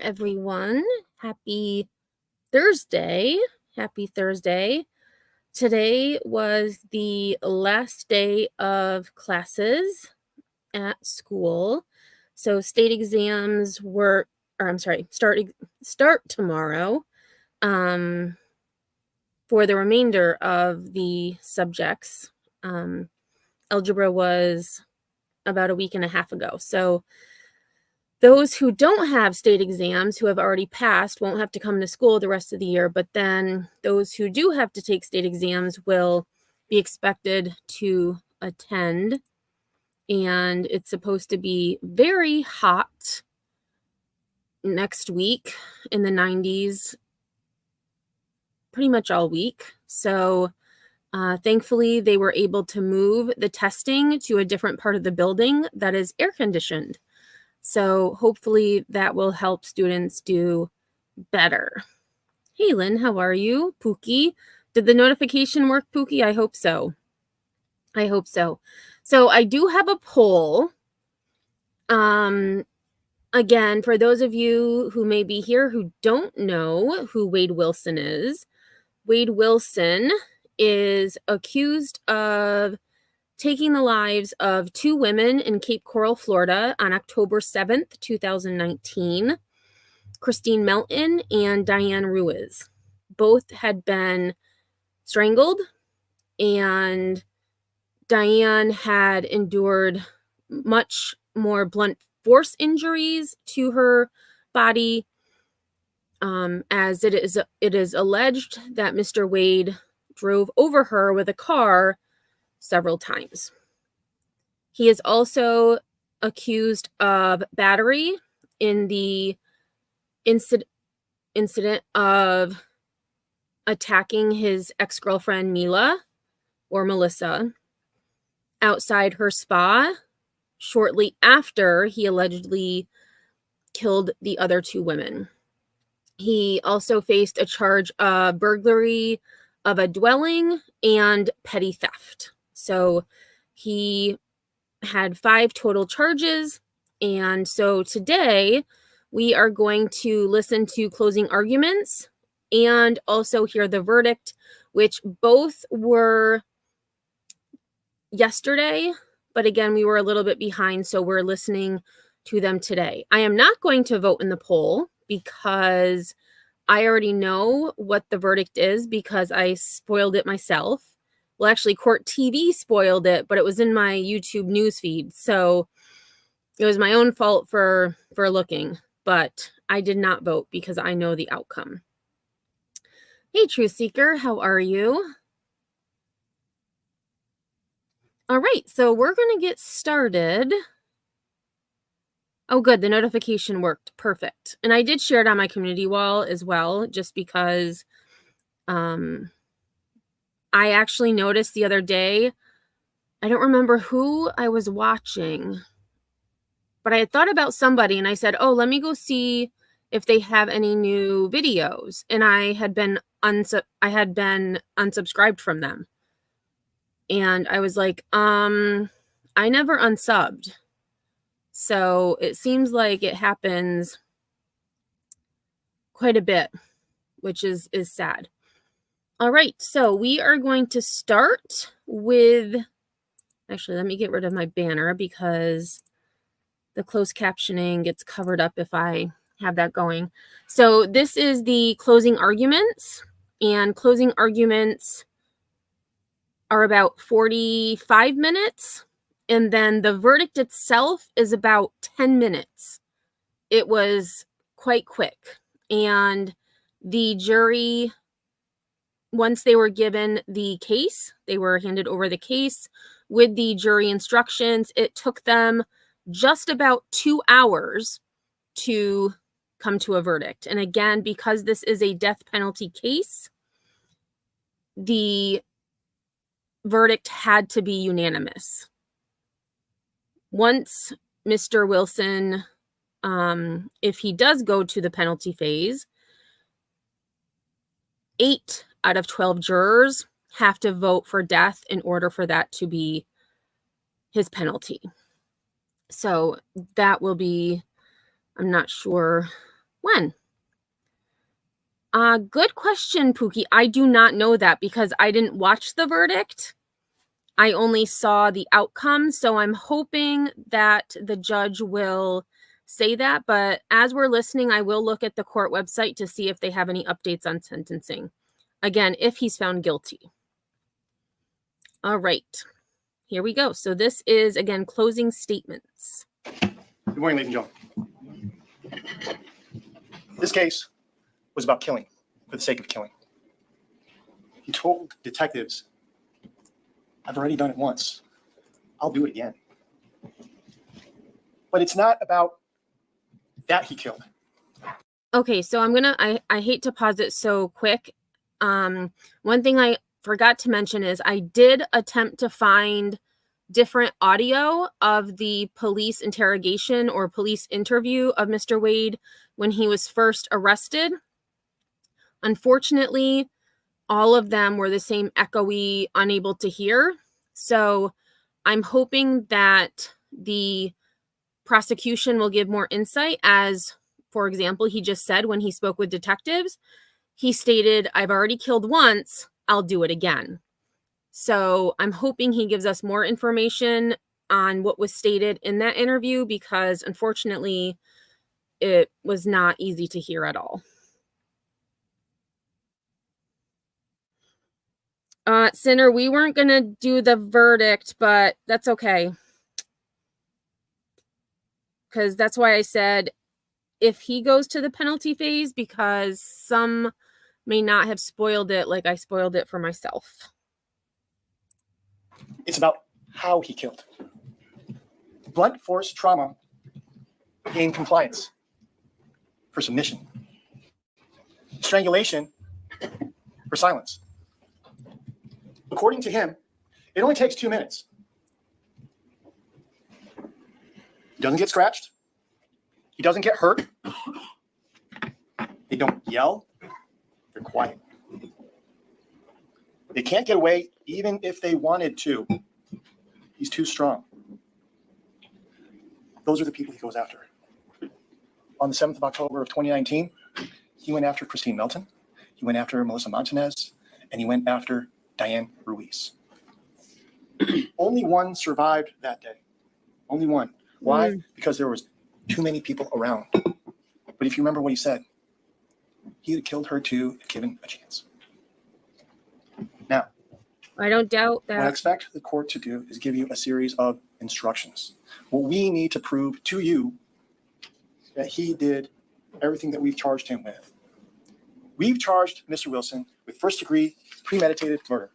everyone. Happy Thursday. Happy Thursday. Today was the last day of classes at school. So state exams start tomorrow for the remainder of the subjects. Algebra was about a week and a half ago. So those who don't have state exams, who have already passed, won't have to come to school the rest of the year. But then those who do have to take state exams will be expected to attend. And it's supposed to be very hot next week in the 90s, pretty much all week. So thankfully, they were able to move the testing to a different part of the building that is air conditioned. So hopefully that will help students do better. Hey, Lynn, how are you? Pookie, did the notification work, Pookie? I hope so. I hope so. So I do have a poll. Again, for those of you who may be here who don't know who Wade Wilson is, Wade Wilson is accused of taking the lives of two women in Cape Coral, Florida on October 7th, 2019, Christine Melton and Diane Ruiz. Both had been strangled, and Diane had endured much more blunt force injuries to her body, as it is alleged that Mr. Wade drove over her with a car several times. He is also accused of battery in the incident of attacking his ex-girlfriend Mila, or Melissa, outside her spa shortly after he allegedly killed the other two women. He also faced a charge of burglary of a dwelling and petty theft. So he had 5 total charges. And so today we are going to listen to closing arguments and also hear the verdict, which both were yesterday. But again, we were a little bit behind, so we're listening to them today. I am not going to vote in the poll because I already know what the verdict is because I spoiled it myself. Well, actually, Court TV spoiled it, but it was in my YouTube newsfeed. So it was my own fault for looking, but I did not vote because I know the outcome. Hey, Truth Seeker, how are you? All right, so we're going to get started. Oh, good. The notification worked. Perfect. And I did share it on my community wall as well, just because I actually noticed the other day, I don't remember who I was watching, but I had thought about somebody and I said, oh, let me go see if they have any new videos. And I had been unsubscribed from them. And I was like, I never unsubbed. So it seems like it happens quite a bit, which is sad. All right, so we are going to start with, actually, let me get rid of my banner because the closed captioning gets covered up if I have that going. So this is the closing arguments, and closing arguments are about 45 minutes. And then the verdict itself is about 10 minutes. It was quite quick. And the jury, once they were given the case, they were handed over the case with the jury instructions. It took them just about 2 hours to come to a verdict. And again, because this is a death penalty case, the verdict had to be unanimous. Once Mr. Wilson, if he does go to the penalty phase, 8 out of 12 jurors have to vote for death in order for that to be his penalty. So that will be, I'm not sure When? Good question, Pookie. I do not know that because I didn't watch the verdict. I only saw the outcome, so I'm hoping that the judge will say that. But as we're listening, I will look at the court website to see if they have any updates on sentencing. Again, if he's found guilty. All right, here we go. So this is, again, closing statements. Good morning, ladies and gentlemen. This case was about killing for the sake of killing. He told detectives, I've already done it once. I'll do it again. But it's not about that he killed. Okay, so I hate to pause it so quick. One thing I forgot to mention is I did attempt to find different audio of the police interrogation or police interview of Mr. Wade when he was first arrested. Unfortunately, all of them were the same echoey, unable to hear. So I'm hoping that the prosecution will give more insight as, for example, he just said when he spoke with detectives, he stated, I've already killed once, I'll do it again. So I'm hoping he gives us more information on what was stated in that interview because unfortunately it was not easy to hear at all. Sinner, we weren't going to do the verdict, but that's okay. Because that's why I said if he goes to the penalty phase, because some may not have spoiled it like I spoiled it for myself. It's about how he killed. Blunt force trauma gained compliance for submission. Strangulation for silence. According to him, it only takes 2 minutes. He doesn't get scratched. He doesn't get hurt. They don't yell. They're quiet. They can't get away even if they wanted to. He's too strong. Those are the people he goes after. On the 7th of October of 2019, he went after Christine Melton. He went after Melissa Montanez. And he went after Diane Ruiz. Only one survived that day. Only one. Why? Because there was too many people around. But if you remember what he said, he had killed her too if given a chance. Now, I don't doubt that. What I expect the court to do is give you a series of instructions. What we need to prove to you that he did everything that we've charged him with. We've charged Mr. Wilson with first-degree premeditated murder.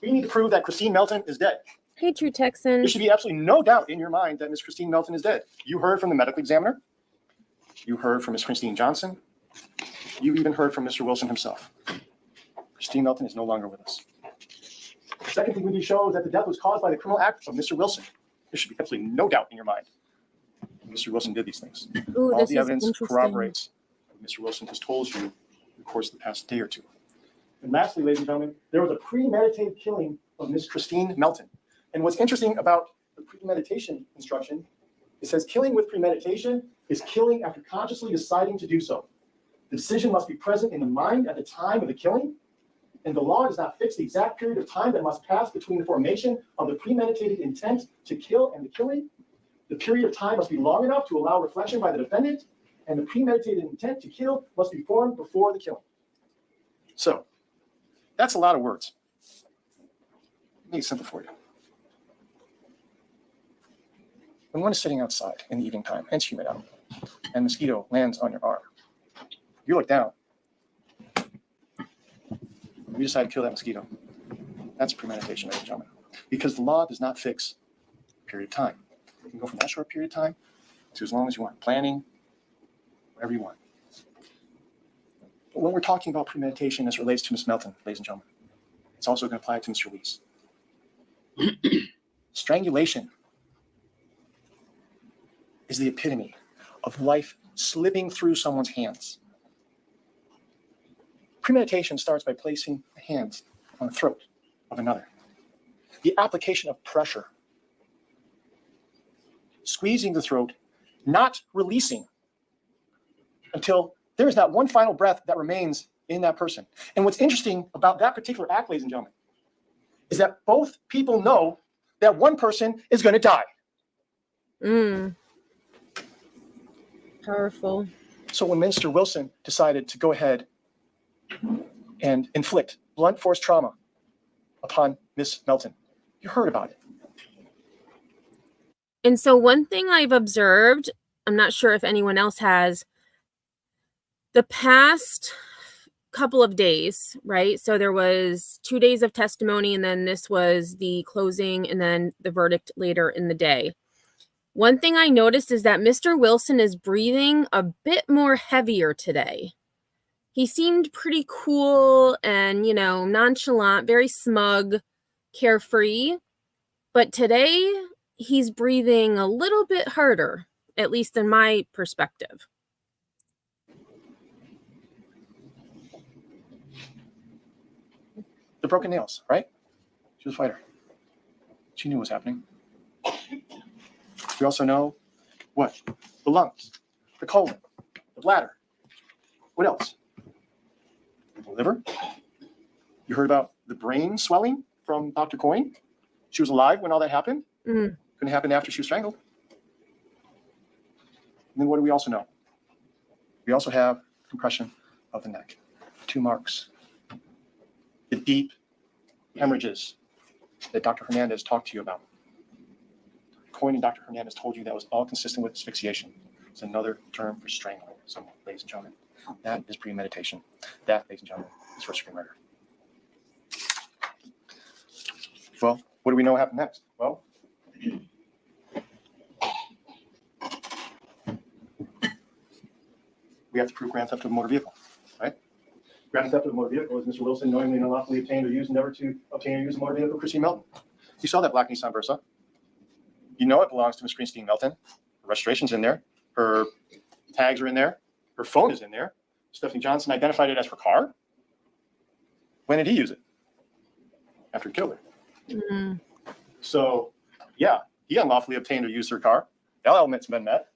We need to prove that Christine Melton is dead. Hey, True Texan. There should be absolutely no doubt in your mind that Miss Christine Melton is dead. You heard from the medical examiner. You heard from Miss Christine Johnson. You even heard from Mr. Wilson himself. Christine Melton is no longer with us. The second thing we need to show is that the death was caused by the criminal act of Mr. Wilson. There should be absolutely no doubt in your mind Mr. Wilson did these things. Ooh, all the evidence corroborates what Mr. Wilson has told you in the course of the past day or two. And lastly, ladies and gentlemen, there was a premeditated killing of Miss Christine Melton. And what's interesting about the premeditation instruction, it says killing with premeditation is killing after consciously deciding to do so. The decision must be present in the mind at the time of the killing, and the law does not fix the exact period of time that must pass between the formation of the premeditated intent to kill and the killing. The period of time must be long enough to allow reflection by the defendant, and the premeditated intent to kill must be formed before the killing. So, that's a lot of words. Let me simple for you. When one is sitting outside in the evening time, and it's humid out, and a mosquito lands on your arm, you look down. You decide to kill that mosquito. That's premeditation, ladies and gentlemen. Because the law does not fix a period of time. You can go from that short period of time to as long as you want. Planning, whatever you want. But when we're talking about premeditation as it relates to Ms. Melton, ladies and gentlemen, it's also going to apply to Mr. Ruiz. Strangulation is the epitome of life slipping through someone's hands. Premeditation starts by placing hands on the throat of another. The application of pressure, squeezing the throat, not releasing until there is that one final breath that remains in that person. And what's interesting about that particular act, ladies and gentlemen, is that both people know that one person is going to die. Powerful. So when Minister Wilson decided to go ahead and inflict blunt force trauma upon Miss Melton, you heard about it. And so one thing I've observed, I'm not sure if anyone else has, the past couple of days, right? So there was 2 days of testimony, and then this was the closing, and then the verdict later in the day. One thing I noticed is that Mr. Wilson is breathing a bit more heavier today. He seemed pretty cool and, nonchalant, very smug, carefree. But today, he's breathing a little bit harder, at least in my perspective. The broken nails, right? She was a fighter. She knew what was happening. We also know what? The lungs, the colon, the bladder. What else? The liver. You heard about the brain swelling from Dr. Coyne? She was alive when all that happened. Couldn't happen after she was strangled. And then what do we also know? We also have compression of the neck. 2 marks. The deep hemorrhages that Dr. Hernandez talked to you about. Coyne and Dr. Hernandez told you that was all consistent with asphyxiation. It's another term for strangling someone, ladies and gentlemen. That is premeditation. That, ladies and gentlemen, is first-degree murder. Well, what do we know happened next? Well, we have to prove grand theft of a motor vehicle, right? Grand theft of a motor vehicle is Mr. Wilson knowingly and unlawfully obtained or used never to obtain or use a motor vehicle, Christine Melton. You saw that black Nissan Versa. You know it belongs to Miss Christine Melton. Her registration's in there. Her tags are in there. Her phone is in there. Stephanie Johnson identified it as her car. When did he use it? After he killed her. So, yeah, he unlawfully obtained or used her car. That element's been met.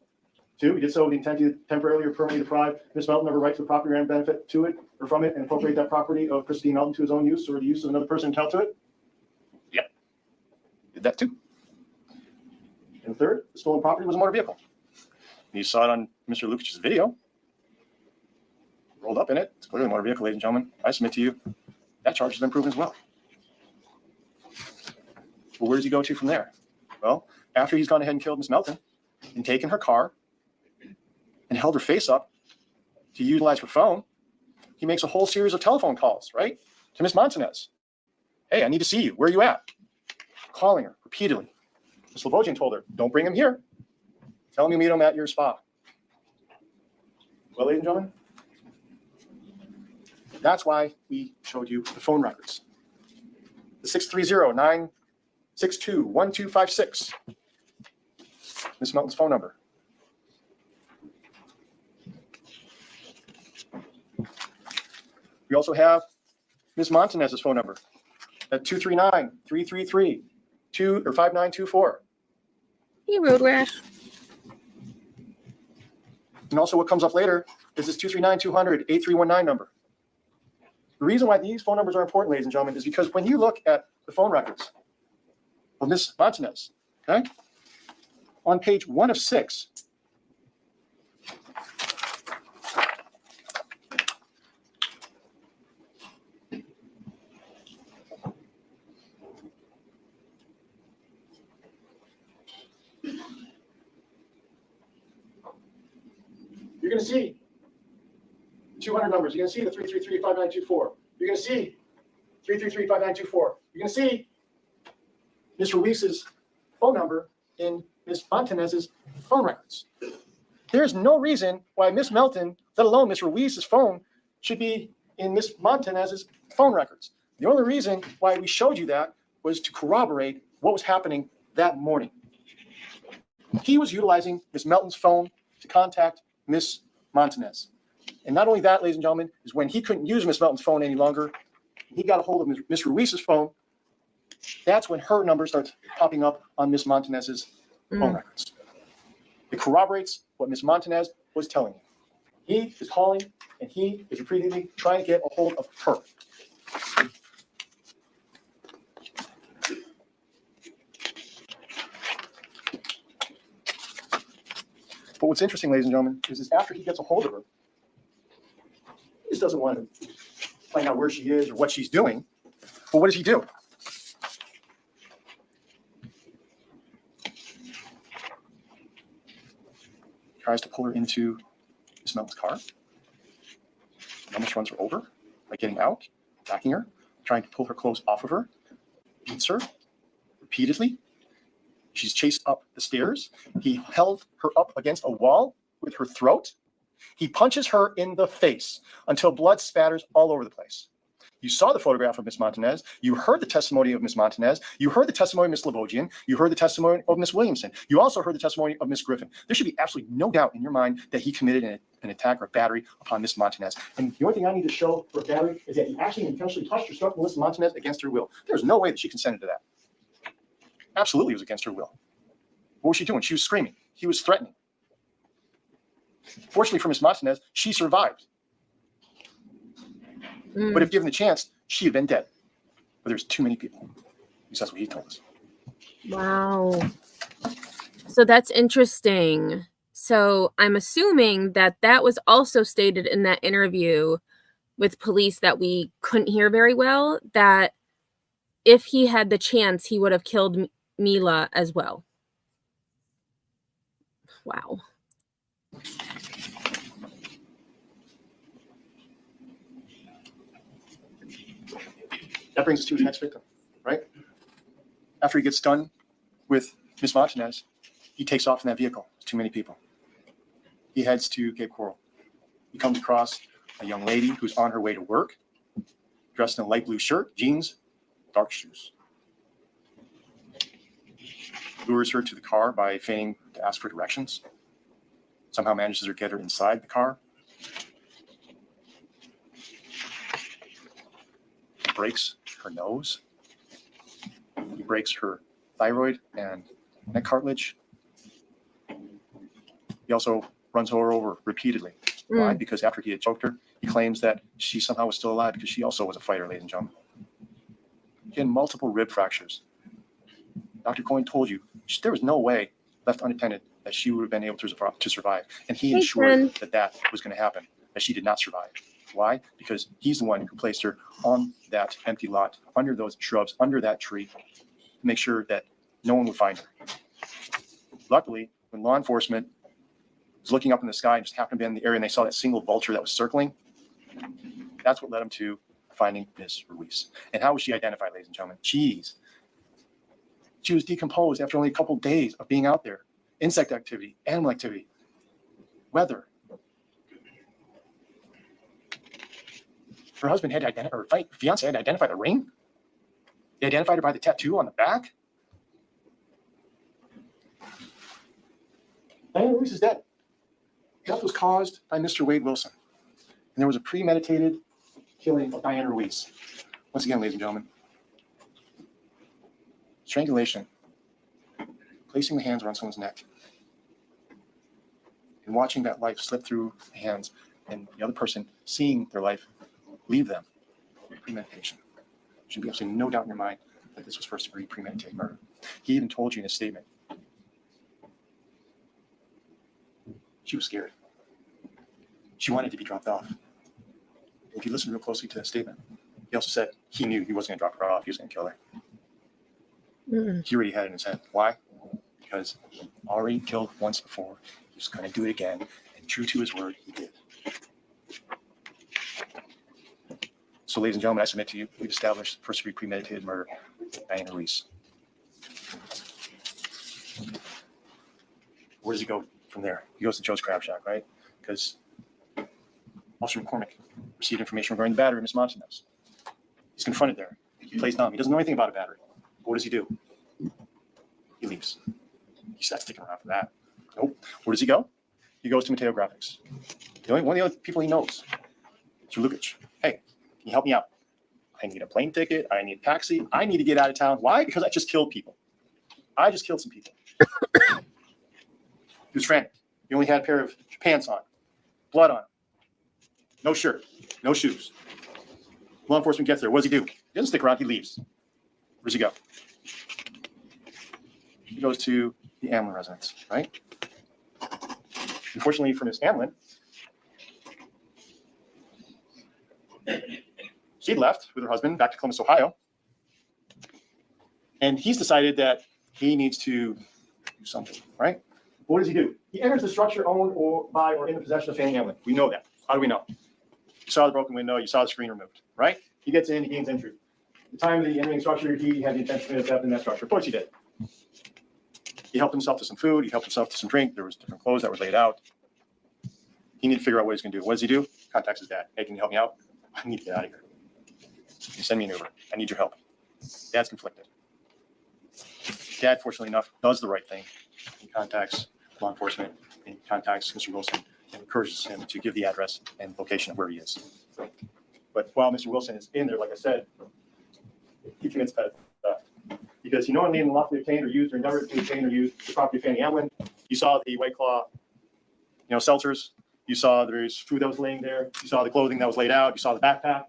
2, he did so with the intent to temporarily or permanently deprive Miss Melton of her right to the property and benefit to it or from it and appropriate that property of Christine Melton to his own use or the use of another person entitled to it. Yeah, did that too. And 3rd, the stolen property was a motor vehicle. You saw it on Mr. Lukasz's video. Rolled up in it. It's clearly a motor vehicle, ladies and gentlemen. I submit to you, that charge has been proven as well. Well, where does he go to from there? Well, after he's gone ahead and killed Miss Melton and taken her car and held her face up to utilize her phone, he makes a whole series of telephone calls, right, to Miss Montanez. Hey, I need to see you. Where are you at? Calling her repeatedly. Miss Lavogian told her, don't bring him here. Tell him you meet him at your spa. Well, ladies and gentlemen, that's why we showed you the phone records. The 630-962-1256. Miss Melton's phone number. We also have Miss Montanez's phone number at 239-333-5924. Hey, Road Rash. And also what comes up later is this 239-200-8319 number. The reason why these phone numbers are important, ladies and gentlemen, is because when you look at the phone records of Miss Montanez, okay, on page 1 of 6, you're going to see 200 numbers. You're going to see the 333-5924. You're going to see 333-5924. You're going to see Ms. Ruiz's phone number in Ms. Montanez's phone records. There's no reason why Ms. Melton, let alone Ms. Ruiz's phone, should be in Ms. Montanez's phone records. The only reason why we showed you that was to corroborate what was happening that morning. He was utilizing Ms. Melton's phone to contact Ms. Montanez. And not only that, ladies and gentlemen, is when he couldn't use Miss Melton's phone any longer, he got a hold of Miss Ruiz's phone. That's when her number starts popping up on Miss Montanez's phone records. It corroborates what Miss Montanez was telling you. He is calling and he is repeatedly trying to get a hold of her. But what's interesting, ladies and gentlemen, is after he gets a hold of her, he just doesn't want to find out where she is or what she's doing. But what does he do? He tries to pull her into Miss Melton's car. He almost runs her over by getting out, attacking her, trying to pull her clothes off of her, beats her repeatedly. She's chased up the stairs. He held her up against a wall with her throat. He punches her in the face until blood spatters all over the place. You saw the photograph of Miss Montanez. You heard the testimony of Miss Montanez. You heard the testimony of Miss Lavogian. You heard the testimony of Miss Williamson. You also heard the testimony of Miss Griffin. There should be absolutely no doubt in your mind that he committed an attack or a battery upon Miss Montanez. And the only thing I need to show for a battery is that he actually intentionally touched or struck Melissa Montanez against her will. There's no way that she consented to that. Absolutely, it was against her will. What was she doing? She was screaming. He was threatening. Fortunately for Miss Montanez, she survived. But if given the chance, she had been dead. But there's too many people. At least that's what he told us. Wow. So that's interesting. So I'm assuming that that was also stated in that interview with police that we couldn't hear very well, that if he had the chance, he would have killed Mila as well. Wow. That brings us to his next victim, right? After he gets done with Miss Montanez, he takes off in that vehicle. There's too many people. He heads to Cape Coral. He comes across a young lady who's on her way to work, dressed in a light blue shirt, jeans, dark shoes. Lures her to the car by feigning to ask for directions. Somehow manages to get her inside the car. He breaks her nose. He breaks her thyroid and neck cartilage. He also runs her over repeatedly. Why? Because after he had choked her, he claims that she somehow was still alive because she also was a fighter, ladies and gentlemen. She had multiple rib fractures. Dr. Coyne told you there was no way left unattended that she would have been able to survive. And he ensured that was going to happen, that she did not survive. Why? Because he's the one who placed her on that empty lot, under those shrubs, under that tree, to make sure that no one would find her. Luckily, when law enforcement was looking up in the sky and just happened to be in the area and they saw that single vulture that was circling, that's what led them to finding Miss Ruiz. And how was she identified, ladies and gentlemen? Jeez. She was decomposed after only a couple of days of being out there. Insect activity, animal activity, weather. Her husband had to identify, her fiance had to identify the ring. They identified her by the tattoo on the back. Diana Ruiz is dead. Death was caused by Mr. Wade Wilson. And there was a premeditated killing of Diana Ruiz. Once again, ladies and gentlemen, strangulation, placing the hands around someone's neck, and watching that life slip through the hands and the other person seeing their life leave them. Premeditation. There should be absolutely no doubt in your mind that this was first-degree premeditated murder. He even told you in his statement. She was scared. She wanted to be dropped off. If you listen real closely to that statement, he also said he knew he wasn't going to drop her off. He was going to kill her. He already had it in his head. Why? Because he already killed once before. He was going to do it again. And true to his word, he did. So, ladies and gentlemen, I submit to you, we've established first-degree premeditated murder by Diana Ruiz. Where does he go from there? He goes to Joe's Crab Shack, right? Because Officer McCormick received information regarding the battery of Miss Montanez. He's confronted there. He plays dumb. He doesn't know anything about a battery. But what does he do? He leaves. He's not sticking around for that. Nope. Where does he go? he goes to Mateo Graphics. One of the other people he knows, Mr. Lukic. Hey, can you help me out? I need a plane ticket. I need a taxi. I need to get out of town. Why? Because I just killed people. I just killed some people. He was frantic. He only had a pair of pants on, blood on him, no shirt, no shoes. Law enforcement gets there. What does he do? He doesn't stick around. He leaves. Where's he go? He goes to the Amlin residence, right? Unfortunately for Miss Amlin, she left with her husband back to Columbus, Ohio. And he's decided that he needs to do something, right? What does he do? He enters the structure owned or by or in the possession of Fanny Amlin. We know that. How do we know? You saw the broken window. You saw the screen removed, right? He gets in. He gains entry. At the time of the entering structure, he had the intention to commit theft in that structure. Of course he did. He helped himself to some food. He helped himself to some drink. There was different clothes that were laid out. He needed to figure out what he's going to do. What does he do? Contacts his dad. Hey, can you help me out? I need to get out of here. Can you send me an Uber? I need your help. Dad's conflicted. Dad, fortunately enough, does the right thing. He contacts law enforcement and he contacts Mr. Wilson and encourages him to give the address and location of where he is. But while Mr. Wilson is in there, like I said, he commits theft because he knowingly and unlawfully obtained or used or endeavored to obtain or use the property of Fanny Amlin. You saw the White Claw, seltzers. You saw there's food that was laying there. You saw the clothing that was laid out. You saw the backpack.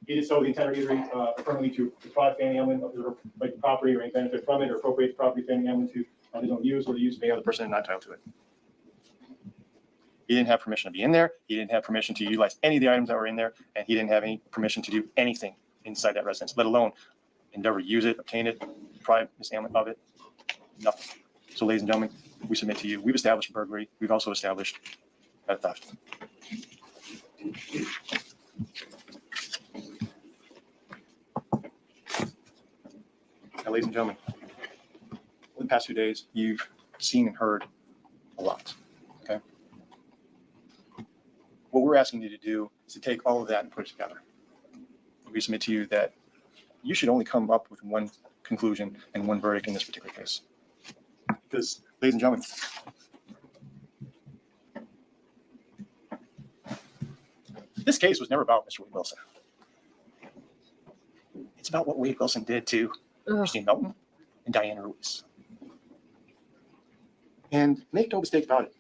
He did so with the intent or injury, affirmingly to deprive Fanny Amlin of her right to property or any benefit from it, or appropriate the property of Fanny Amlin to his own use or the use of any other person not entitled to it. He didn't have permission to be in there. He didn't have permission to utilize any of the items that were in there, and he didn't have any permission to do anything inside that residence, let alone endeavor to use it, obtain it, deprive Ms. Amlin of it. Nothing. So, ladies and gentlemen, we submit to you. We've established burglary. We've also established theft. Now, ladies and gentlemen, over the past few days, you've seen and heard a lot. Okay. What we're asking you to do is to take all of that and put it together. We submit to you that you should only come up with one conclusion and one verdict in this particular case. Because, ladies and gentlemen, this case was never about Mr. Wade Wilson. It's about what Wade Wilson did to Christine Melton and Diana Ruiz. And make no mistake about it,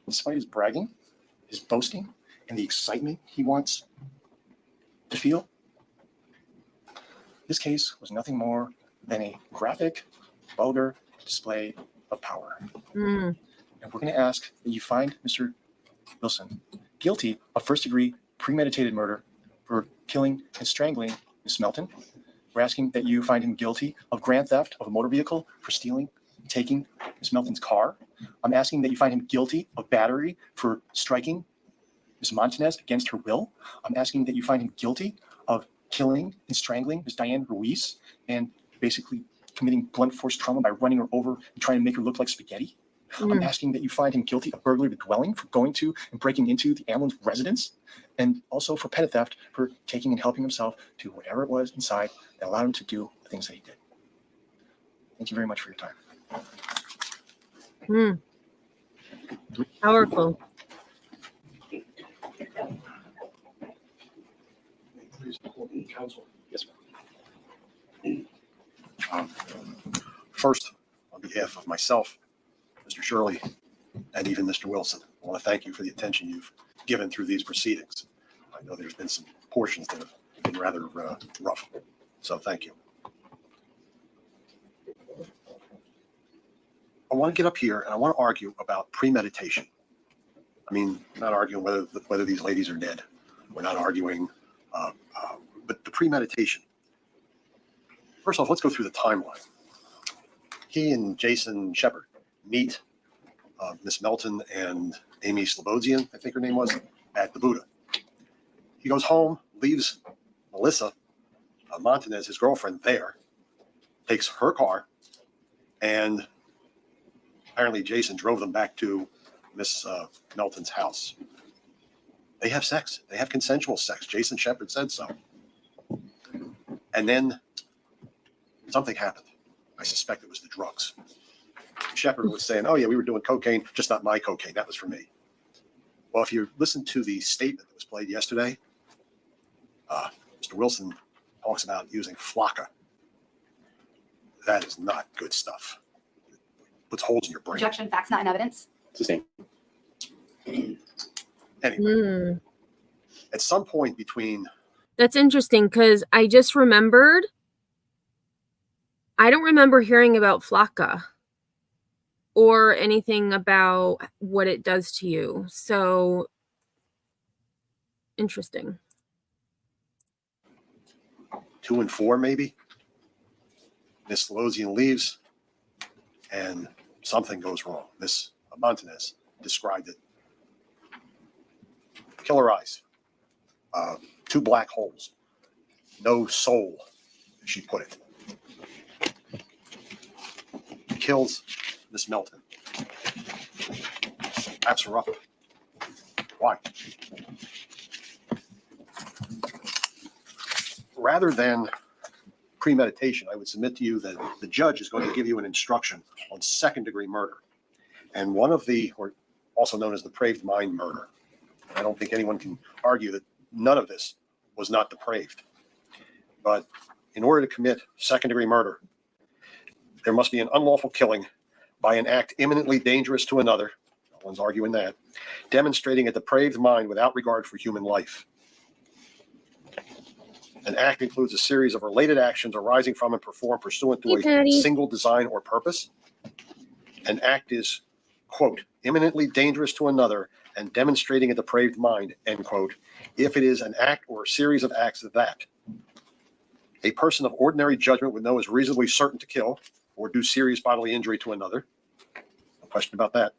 despite his bragging, his boasting, and the excitement he wants to feel, this case was nothing more than a graphic, vulgar display of power. And we're going to ask that you find Mr. Wilson guilty of first-degree premeditated murder for killing and strangling Ms. Melton. We're asking that you find him guilty of grand theft of a motor vehicle for stealing and taking Ms. Melton's car. I'm asking that you find him guilty of battery for striking Ms. Montanez against her will. I'm asking that you find him guilty of killing and strangling Ms. Diane Ruiz and basically committing blunt force trauma by running her over and trying to make her look like spaghetti. I'm asking that you find him guilty of burglary of a dwelling for going to and breaking into the Amlin's residence, and also for petty theft for taking and helping himself to whatever it was inside that allowed him to do the things that he did. Thank you very much for your time. Powerful. Counsel. Yes, First, on behalf of myself, Mr. Shirley, and even Mr. Wilson, I want to thank you for the attention you've given through these proceedings. I know there's been some portions that have been rather rough, so thank you. I want to get up here and I want to argue about premeditation. I mean, I'm not arguing whether these ladies are dead. We're not arguing, but the premeditation. First off, let's go through the timeline. He and Jason Shepard meet Miss Melton and Amy Slobodian, I think her name was, at the Buddha. He goes home, leaves Melissa Montanez, his girlfriend, there, takes her car, and apparently Jason drove them back to Miss Melton's house. They have sex. They have consensual sex. Jason Shepard said so. And then something happened. I suspect it was the drugs. Shepard was saying, oh yeah, we were doing cocaine, just not my cocaine. That was for me. Well, if you listen to the statement that was played yesterday, Mr. Wilson talks about using flocka. That is not good stuff. It puts holes in your brain. Objection, facts not in evidence. Sustained. Anyway, at some point between, That's interesting because I just remembered. I don't remember hearing about flocka or anything about what it does to you. So interesting. 2 and 4, maybe, Miss Losian leaves and something goes wrong. Miss Montanez described it. Killer eyes, 2 black holes, no soul, as she put it. Kills Miss Melton. Wraps her up. Why? Rather than premeditation, I would submit to you that the judge is going to give you an instruction on second-degree murder. And one of the, or also known as depraved mind murder. I don't think anyone can argue that none of this was not depraved. But in order to commit second-degree murder, there must be an unlawful killing by an act imminently dangerous to another, no one's arguing that, demonstrating a depraved mind without regard for human life. An act includes a series of related actions arising from and performed pursuant to a single design or purpose. An act is, quote, imminently dangerous to another and demonstrating a depraved mind, end quote, if it is an act or a series of acts that a person of ordinary judgment would know is reasonably certain to kill or do serious bodily injury to another, no question about that,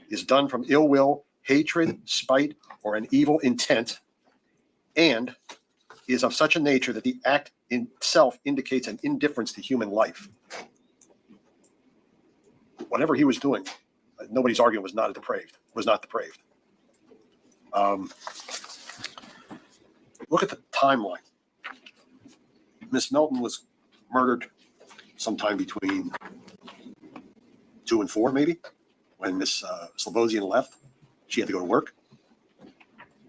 is done from ill will, hatred, spite, or an evil intent, and is of such a nature that the act itself indicates an indifference to human life. Whatever he was doing, nobody's arguing was not depraved. Look at the timeline. Miss Melton was murdered sometime between 2 and 4, maybe, when Miss Slobosian left. She had to go to work.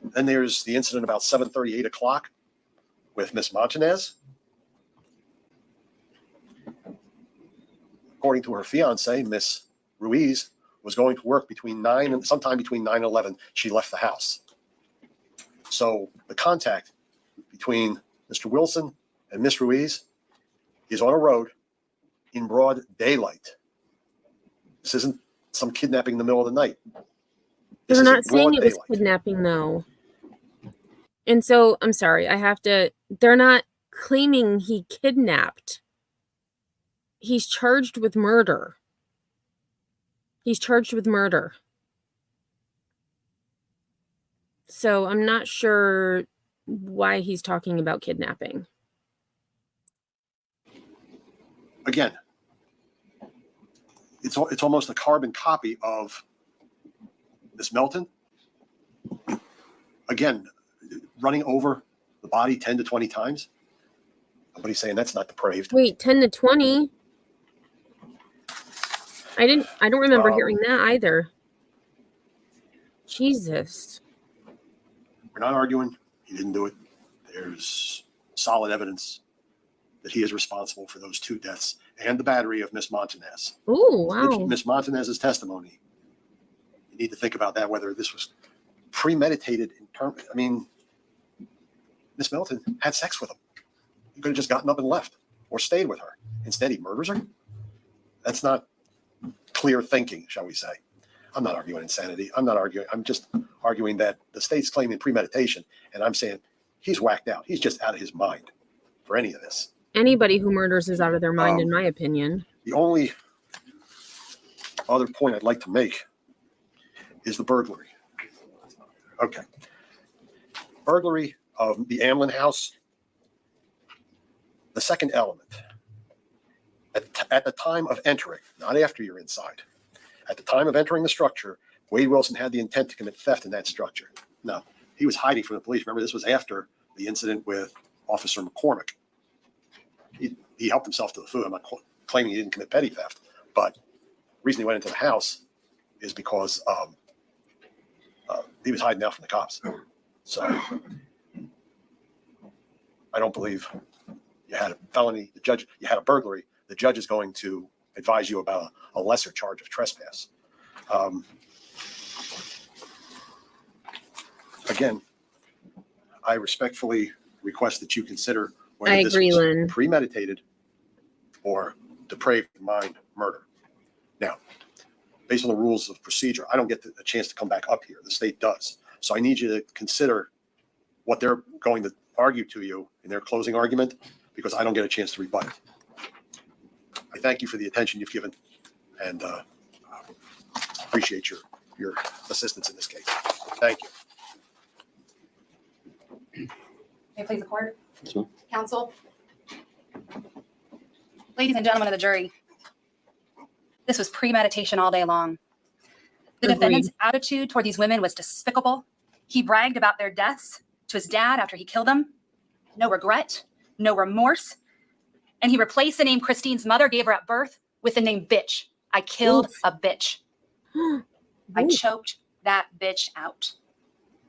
Then there's the incident about 7:30, 8 o'clock with Miss Montanez. According to her fiance, Miss Ruiz was going to work sometime between 9 and 11. She left the house. So the contact between Mr. Wilson and Miss Ruiz is on a road in broad daylight. This isn't some kidnapping in the middle of the night. They're not saying it was kidnapping, though. And so, I'm sorry, they're not claiming he kidnapped. He's charged with murder. So I'm not sure why he's talking about kidnapping. Again, it's almost a carbon copy of Miss Melton. Again, running over the body 10 to 20 times. Nobody's saying that's not depraved. Wait, 10 to 20? I don't remember hearing that either. Jesus. We're not arguing he didn't do it. There's solid evidence that he is responsible for those 2 deaths and the battery of Miss Montanez. Oh, wow. Miss Montanez's testimony. You need to think about that, whether this was premeditated Miss Melton had sex with him. He could have just gotten up and left or stayed with her. Instead, he murders her. That's not clear thinking, shall we say. I'm not arguing insanity. I'm just arguing that the state's claiming premeditation, and I'm saying he's whacked out. He's just out of his mind for any of this. Anybody who murders is out of their mind, in my opinion. The only other point I'd like to make is the burglary. Okay. Burglary of the Amlin house. The second element. At the time of entering, not after you're inside, at the time of entering the structure, Wade Wilson had the intent to commit theft in that structure. No, he was hiding from the police. Remember, this was after the incident with Officer McCormick. He helped himself to the food. I'm not claiming he didn't commit petty theft, but reason he went into the house is because he was hiding out from the cops. So I don't believe you had a felony. You had a burglary. The judge is going to advise you about a lesser charge of trespass. Again, I respectfully request that you consider whether I this agree, was Lynn. premeditated or depraved mind murder. Now, based on the rules of procedure, I don't get a chance to come back up here. The state does. So I need you to consider what they're going to argue to you in their closing argument, because I don't get a chance to rebut it. I thank you for the attention you've given, and appreciate your assistance in this case. Thank you. May it please the court? Yes, ma'am. Counsel? Ladies and gentlemen of the jury, this was premeditation all day long. The Agreed. defendant's attitude toward these women was despicable. He bragged about their deaths to his dad after he killed them. No regret, no remorse. And he replaced the name Christine's mother gave her at birth with the name bitch. I killed Oof. a bitch. I Oof. choked that bitch out.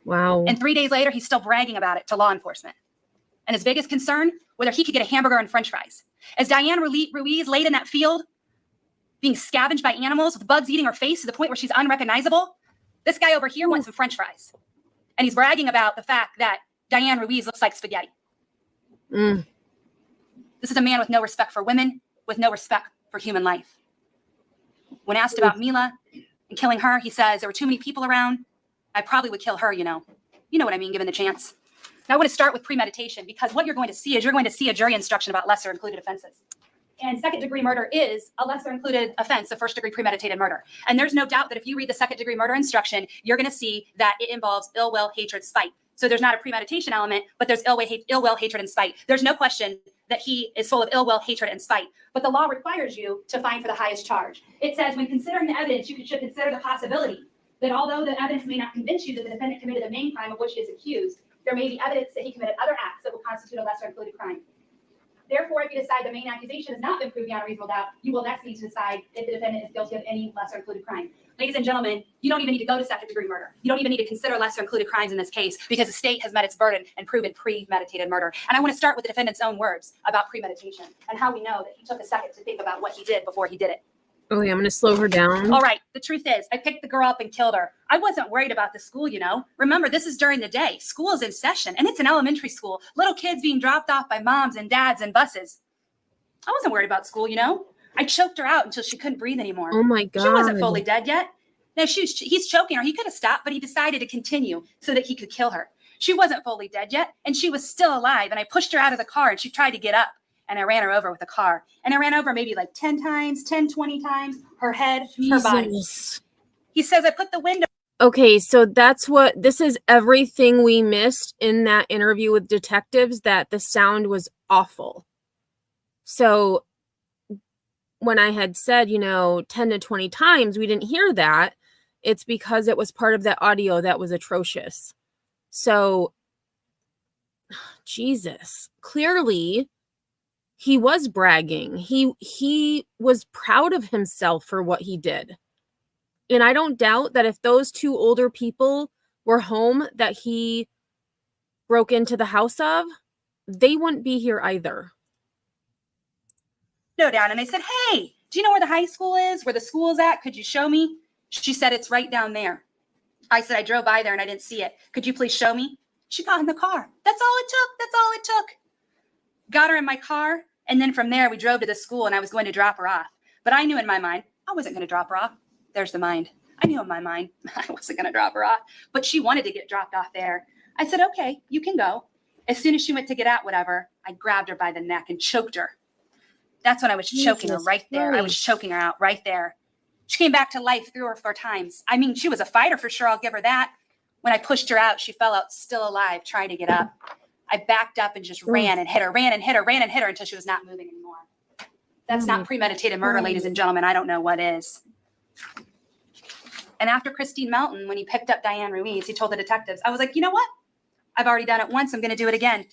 Wow. And 3 days later, he's still bragging about it to law enforcement. And his biggest concern, whether he could get a hamburger and french fries. As Diane Ruiz laid in that field, being scavenged by animals with bugs eating her face to the point where she's unrecognizable, this guy over here wants some french fries. And he's bragging about the fact that Diane Ruiz looks like spaghetti. Mm. This is a man with no respect for women, with no respect for human life. When asked about Mila and killing her, he says, there were too many people around. I probably would kill her, you know. You know what I mean, given the chance. Now I want to start with premeditation, because what you're going to see is you're going to see a jury instruction about lesser included offenses. And second degree murder is a lesser included offense of first degree premeditated murder. And there's no doubt that if you read the second degree murder instruction, you're going to see that it involves ill will, hatred, spite. So there's not a premeditation element, but there's ill will, hatred, and spite. There's no question that he is full of ill will, hatred, and spite. But the law requires you to find for the highest charge. It says when considering the evidence, you should consider the possibility that although the evidence may not convince you that the defendant committed the main crime of which he is accused, there may be evidence that he committed other acts that will constitute a lesser included crime. Therefore, if you decide the main accusation has not been proved beyond a reasonable doubt, you will next need to decide if the defendant is guilty of any lesser included crime. Ladies and gentlemen, you don't even need to go to second degree murder. You don't even need to consider lesser included crimes in this case, because the state has met its burden and proven premeditated murder. And I want to start with the defendant's own words about premeditation and how we know that he took a second to think about what he did before he did it. Okay, I'm going to slow her down. All right, the truth is, I picked the girl up and killed her. I wasn't worried about the school, you know. Remember, this is during the day. School is in session, and it's an elementary school. Little kids being dropped off by moms and dads and buses. I wasn't worried about school, you know. I choked her out until she couldn't breathe anymore. Oh my God. She wasn't fully dead yet. No, he's choking her. He could have stopped, but he decided to continue so that he could kill her. She wasn't fully dead yet, and she was still alive. And I pushed her out of the car, and she tried to get up. And I ran her over with a car. And I ran over maybe like 10 times, 10, 20 times, her head, her body. Jesus. He says, I put the window. Okay, so this is everything we missed in that interview with detectives, that the sound was awful. So when I had said, 10 to 20 times, we didn't hear that. It's because it was part of that audio that was atrocious. So, Jesus, clearly he was bragging. He was proud of himself for what he did. And I don't doubt that if those two older people were home that he broke into the house of, they wouldn't be here either. Down, and I said, hey, do you know where the high school is, where the school is at? Could you show me? She said, it's right down there. I said, I drove by there and I didn't see it. Could you please show me? She got in the car. That's all it took. That's all it took. Got her in my car. And then from there, we drove to the school and I was going to drop her off. But I knew in my mind, I wasn't going to drop her off. There's the mind. I knew in my mind I wasn't going to drop her off. But she wanted to get dropped off there. I said, okay, you can go. As soon as she went to get out, whatever, I grabbed her by the neck and choked her. That's when I was choking her right there. I was choking her out right there. She came back to life 3 or 4 times. I mean, she was a fighter for sure. I'll give her that. When I pushed her out, she fell out still alive, trying to get up. I backed up and just ran and hit her until she was not moving anymore. That's not premeditated murder, ladies and gentlemen. I don't know what is. And after Christine Melton, when he picked up Diane Ruiz, he told the detectives, I was like, you know what? I've already done it once. I'm going to do it again.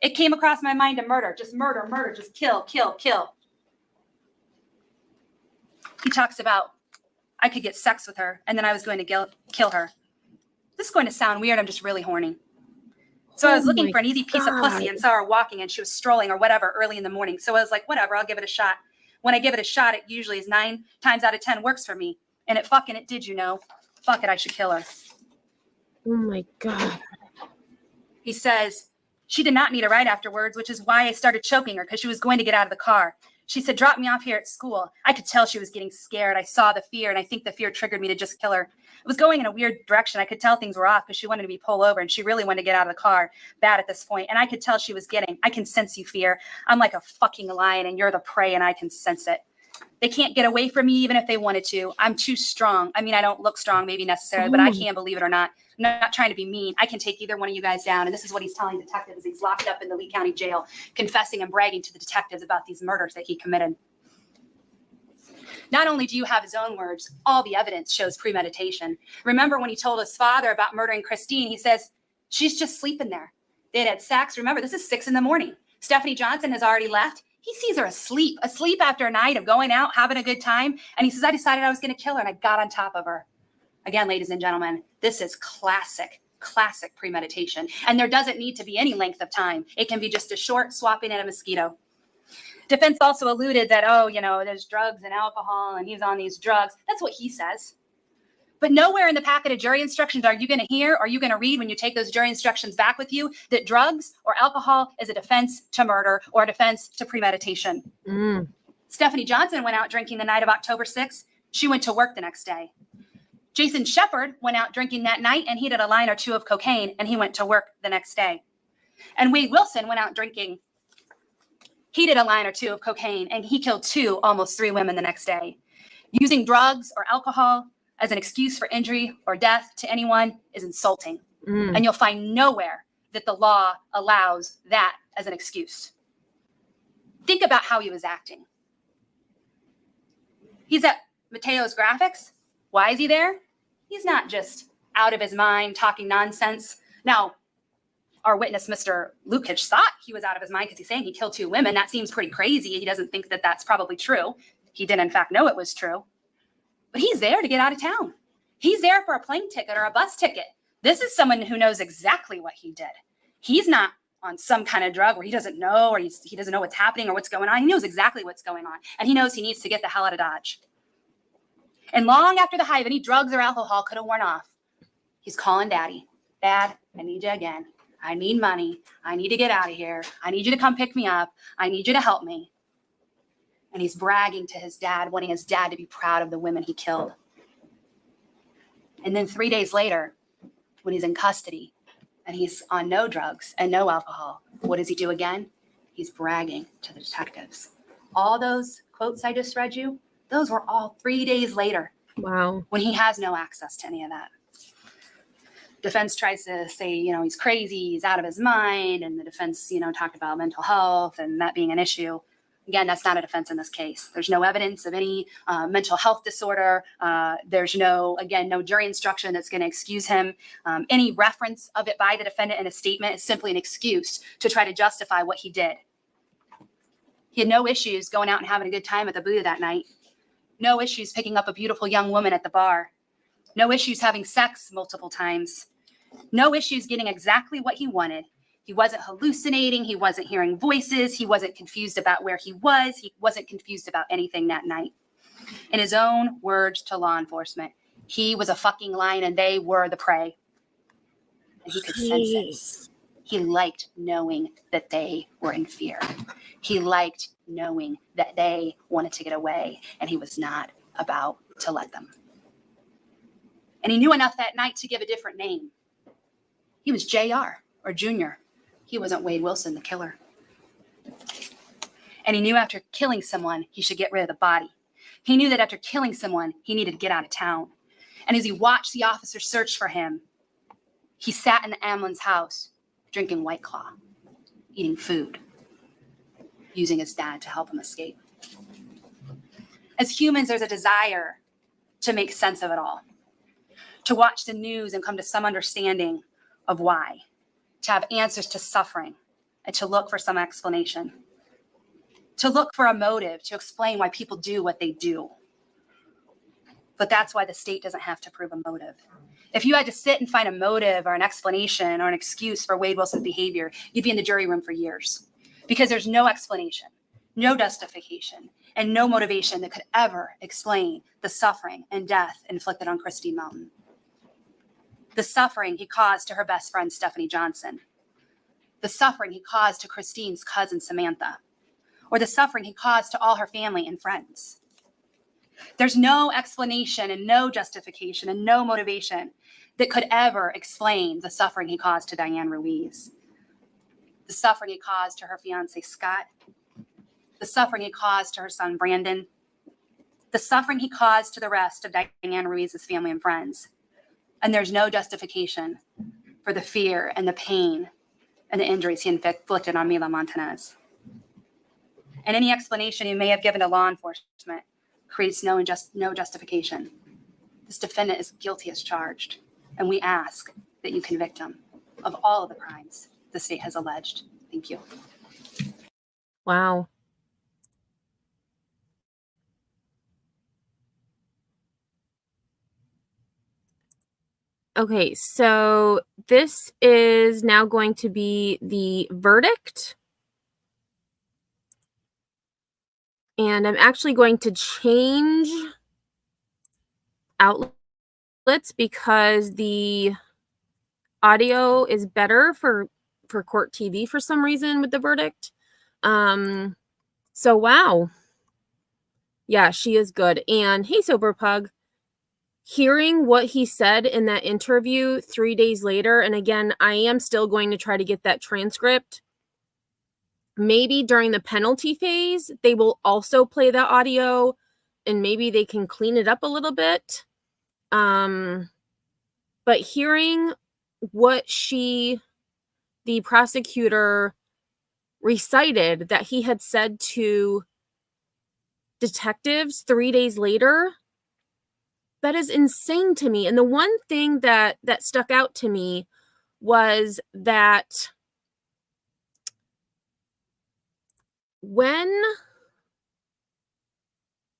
It came across my mind to murder, just kill, kill, kill. He talks about, I could get sex with her and then I was going to kill her. This is going to sound weird. I'm just really horny. So I was looking for an easy piece of pussy and saw her walking and she was strolling or whatever early in the morning. So I was like, whatever, I'll give it a shot. When I give it a shot, it usually is 9 times out of 10 works for me. And it did, you know. Fuck it, I should kill her. Oh my God. He says, she did not need a ride afterwards, which is why I started choking her because she was going to get out of the car. She said, drop me off here at school. I could tell she was getting scared. I saw the fear, and I think the fear triggered me to just kill her. It was going in a weird direction. I could tell things were off because she wanted to be pulled over, and she really wanted to get out of the car bad at this point. And I could tell she was I can sense you, fear. I'm like a fucking lion, and you're the prey, and I can sense it. They can't get away from me even if they wanted to. I'm too strong. I mean, I don't look strong maybe necessarily, but I can, believe it or not. I'm not trying to be mean. I can take either one of you guys down. And this is what he's telling detectives. He's locked up in the Lee County Jail, confessing and bragging to the detectives about these murders that he committed. Not only do you have his own words, all the evidence shows premeditation. Remember when he told his father about murdering Christine, he says, she's just sleeping there. They had sex. Remember, this is 6 a.m. Stephanie Johnson has already left. He sees her asleep after a night of going out, having a good time. And he says, I decided I was going to kill her and I got on top of her. Again, ladies and gentlemen, this is classic premeditation. And there doesn't need to be any length of time. It can be just a short swapping at a mosquito. Defense also alluded that, there's drugs and alcohol and he was on these drugs. That's what he says. But nowhere in the packet of jury instructions are you going to hear or are you going to read when you take those jury instructions back with you that drugs or alcohol is a defense to murder or a defense to premeditation. Stephanie Johnson went out drinking the night of October 6th. She went to work the next day. Jason Shepard went out drinking that night and he did a line or two of cocaine and he went to work the next day. And Wade Wilson went out drinking. He did a line or two of cocaine and he killed 2, almost 3 women the next day. Using drugs or alcohol as an excuse for injury or death to anyone is insulting. And you'll find nowhere that the law allows that as an excuse. Think about how he was acting. He's at Mateo's Graphics. Why is he there? He's not just out of his mind talking nonsense. Now, our witness, Mr. Lukic, thought he was out of his mind because he's saying he killed 2 women. That seems pretty crazy. He doesn't think that that's probably true. He did, in fact, know it was true. But he's there to get out of town. He's there for a plane ticket or a bus ticket. This is someone who knows exactly what he did. He's not on some kind of drug where he doesn't know or he doesn't know what's happening or what's going on. He knows exactly what's going on. And he knows he needs to get the hell out of Dodge. And long after the high of any drugs or alcohol could have worn off, he's calling Daddy. Dad, I need you again. I need money. I need to get out of here. I need you to come pick me up. I need you to help me. And he's bragging to his dad, wanting his dad to be proud of the women he killed. And then 3 days later, when he's in custody and he's on no drugs and no alcohol, what does he do again? He's bragging to the detectives. All those quotes I just read you, those were all 3 days later. Wow. When he has no access to any of that. Defense tries to say, he's crazy, he's out of his mind. And the defense, talked about mental health and that being an issue. Again, that's not a defense in this case. There's no evidence of any mental health disorder. There's no jury instruction that's going to excuse him. Any reference of it by the defendant in a statement is simply an excuse to try to justify what he did. He had no issues going out and having a good time at the Buddha that night. No issues picking up a beautiful young woman at the bar. No issues having sex multiple times. No issues getting exactly what he wanted. He wasn't hallucinating. He wasn't hearing voices. He wasn't confused about where he was. He wasn't confused about anything that night. In his own words to law enforcement, he was a fucking lion and they were the prey. And he could sense it. He liked knowing that they were in fear. He liked knowing that they wanted to get away and he was not about to let them. And he knew enough that night to give a different name. He was JR or Junior. He wasn't Wade Wilson, the killer. And he knew after killing someone, he should get rid of the body. He knew that after killing someone, he needed to get out of town. And as he watched the officer search for him, he sat in the Amlin's house, drinking White Claw, eating food, using his dad to help him escape. As humans, there's a desire to make sense of it all, to watch the news and come to some understanding of why, to have answers to suffering, and to look for some explanation, to look for a motive, to explain why people do what they do. But that's why the state doesn't have to prove a motive. If you had to sit and find a motive or an explanation or an excuse for Wade Wilson's behavior, you'd be in the jury room for years, because there's no explanation, no justification, and no motivation that could ever explain the suffering and death inflicted on Christine Melton. The suffering he caused to her best friend, Stephanie Johnson. The suffering he caused to Christine's cousin, Samantha. Or the suffering he caused to all her family and friends. There's no explanation and no justification and no motivation that could ever explain the suffering he caused to Diane Ruiz. The suffering he caused to her fiance, Scott. The suffering he caused to her son, Brandon. The suffering he caused to the rest of Diane Ruiz's family and friends. And there's no justification for the fear and the pain and the injuries he inflicted on Mila Montanez. And any explanation he may have given to law enforcement creates no justification. This defendant is guilty as charged, and we ask that you convict him of all of the crimes the state has alleged. Thank you. Wow. Okay, so this is now going to be the verdict. And I'm actually going to change outlets because the audio is better for court TV for some reason with the verdict. So wow. Yeah, she is good. And hey, Sober Pug, hearing what he said in that interview 3 days later, and again, I am still going to try to get that transcript. Maybe during the penalty phase, they will also play the audio and maybe they can clean it up a little bit. But hearing what the prosecutor recited that he had said to detectives 3 days later, that is insane to me. And the one thing that stuck out to me was that when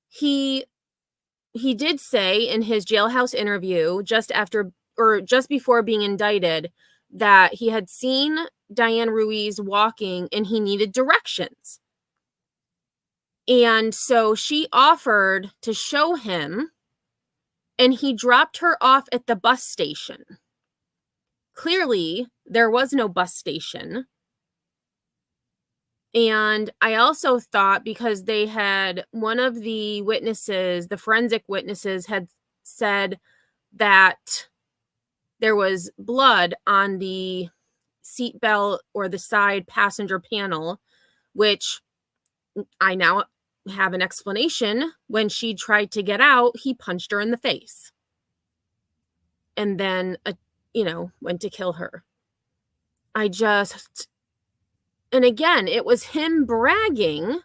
he did say in his jailhouse interview just before being indicted that he had seen Diane Ruiz walking and he needed directions. And so she offered to show him, and he dropped her off at the bus station. Clearly, there was no bus station. And I also thought, because they had one of the witnesses, the forensic witnesses, had said that there was blood on the seatbelt or the side passenger panel, which I now have an explanation. When she tried to get out, he punched her in the face and then, went to kill her. And again, it was him bragging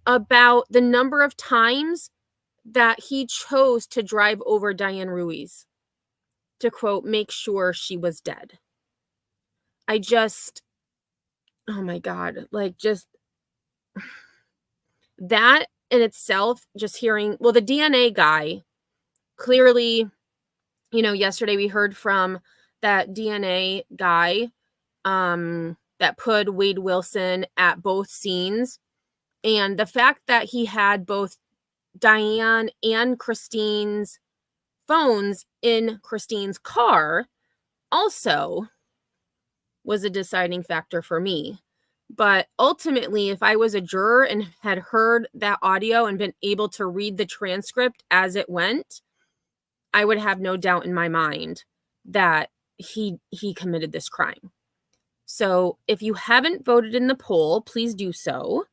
about the number of times that he chose to drive over Diane Ruiz to, quote, make sure she was dead. Oh my God, that in itself, just hearing, well, the DNA guy, clearly, yesterday we heard from that DNA guy that put Wade Wilson at both scenes. And the fact that he had both Diane and Christine's phones in Christine's car also was a deciding factor for me. But ultimately, if I was a juror and had heard that audio and been able to read the transcript as it went, I would have no doubt in my mind that he committed this crime. So if you haven't voted in the poll, please do so.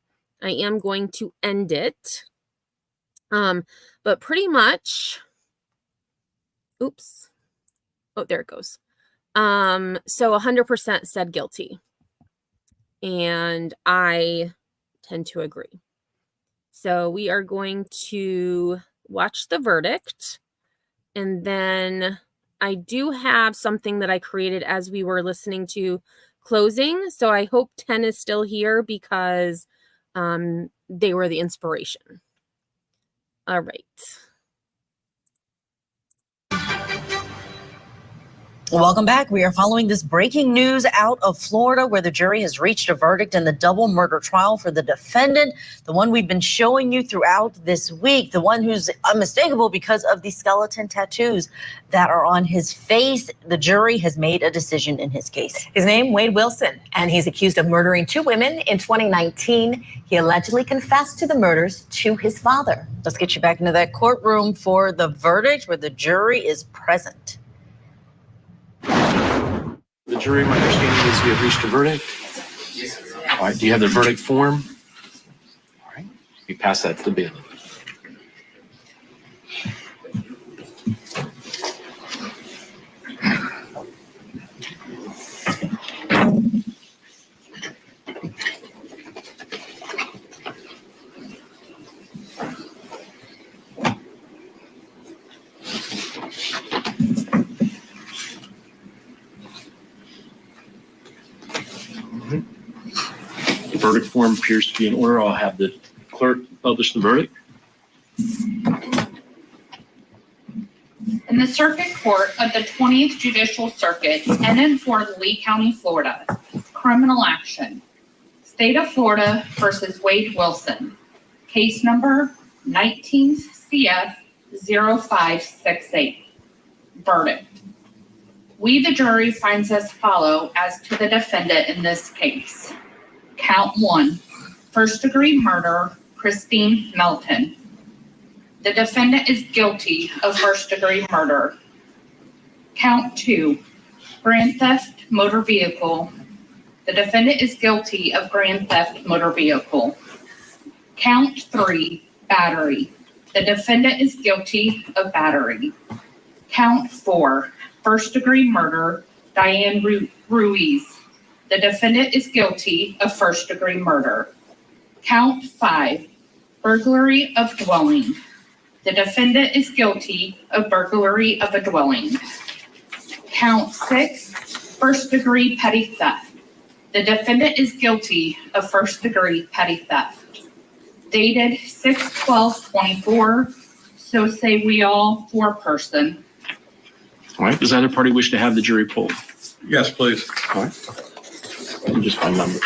I am going to end it. But pretty much, oops. Oh, there it goes. So 100% said guilty. And I tend to agree. So we are going to watch the verdict. And then I do have something that I created as we were listening to closing. So I hope 10 is still here because they were the inspiration. All right. Welcome back. We are following this breaking news out of Florida, where the jury has reached a verdict in the double murder trial for the defendant, the one we've been showing you throughout this week, the one who's unmistakable because of the skeleton tattoos that are on his face. The jury has made a decision in his case. His name, Wade Wilson, and he's accused of murdering 2 women in 2019. He allegedly confessed to the murders to his father. Let's get you back into that courtroom for the verdict, where the jury is present. The jury, my understanding is we have reached a verdict. All right, do you have the verdict form? All right, we pass that to the bailiff. The verdict form appears to be in order. I'll have the clerk publish the verdict. In the Circuit Court of the 20th Judicial Circuit, in Lee County, Florida, criminal action. State of Florida versus Wade Wilson. Case number 19 CF 0568. Verdict. We, the jury, finds as follow as to the defendant in this case. Count 1, first-degree murder, Christine Melton. The defendant is guilty of first-degree murder. Count 2, grand theft motor vehicle. The defendant is guilty of grand theft motor vehicle. Count 3, battery. The defendant is guilty of battery. Count 4, first-degree murder, Diane Ruiz. The defendant is guilty of first-degree murder. Count 5, burglary of dwelling. The defendant is guilty of burglary of a dwelling. Count 6, first-degree petty theft. The defendant is guilty of first-degree petty theft. Dated 6/12/24, so say we all, 4-person. All right, does either party wish to have the jury polled? Yes, please. All right. Just one number.